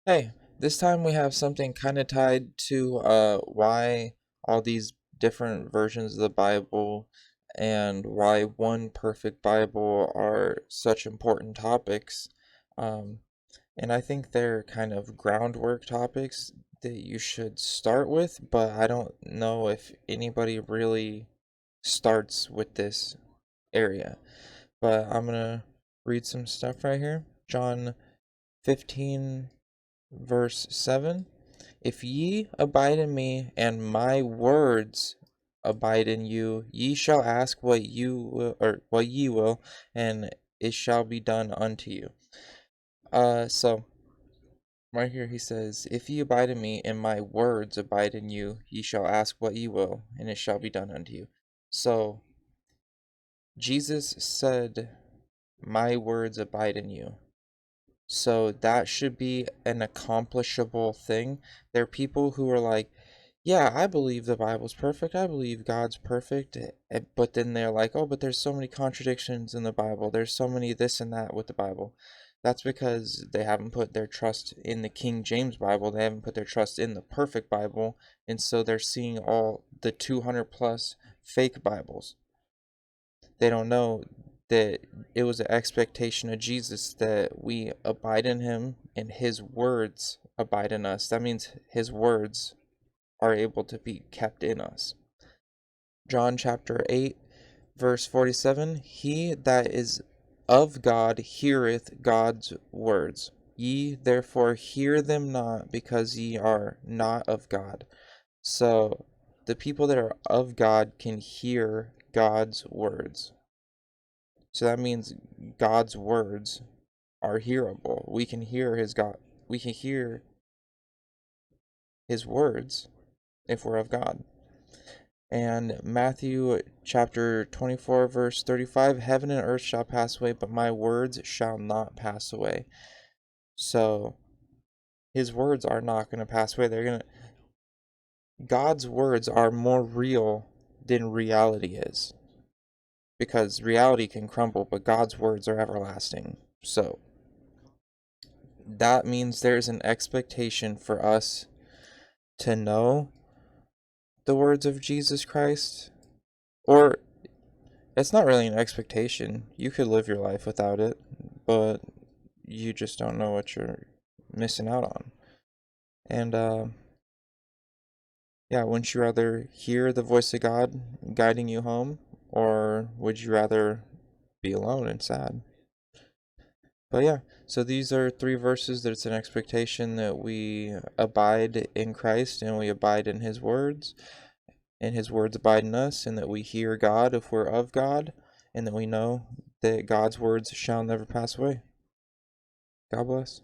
Hey, this time we have something kind of tied to why all these different versions of the Bible and why one perfect Bible are such important topics. Um, and I think they're kind of groundwork topics that you should start with, but I don't know if anybody really starts with this area. But I'm gonna read some stuff right here. John 15 verse 7. If ye abide in me, and my words abide in you, ye shall ask what you will, or what ye will, and it shall be done unto you. So right here he says, if ye abide in me, and my words abide in you, ye shall ask what ye will, and it shall be done unto you. So Jesus said, my words abide in you. So that should be an accomplishable thing. There are people who are like, yeah, I believe the Bible's perfect. I believe God's perfect. But then they're like, oh, but there's so many contradictions in the Bible. There's so many this and that with the Bible. That's because they haven't put their trust in the King James Bible. They haven't put their trust in the perfect Bible. And so they're seeing all the 200 plus fake Bibles. They don't know that it was an expectation of Jesus that we abide in him and his words abide in us. That means his words are able to be kept in us. John chapter 8, verse 47. He that is of God heareth God's words. Ye therefore hear them not, because ye are not of God. So the people that are of God can hear God's words. So that means God's words are hearable. We can hear his words if we're of God. And Matthew chapter 24 verse 35, heaven and earth shall pass away, but my words shall not pass away. So his words are not going to pass away. God's words are more real than reality is. Because reality can crumble, but God's words are everlasting. So that means there's an expectation for us to know the words of Jesus Christ. Or it's not really an expectation. You could live your life without it, but you just don't know what you're missing out on. And yeah, wouldn't you rather hear the voice of God guiding you home, or would you rather be alone and sad? But yeah, so these are three verses that it's an expectation that we abide in Christ and we abide in his words, and his words abide in us, and that we hear God if we're of God, and that we know that God's words shall never pass away. God bless.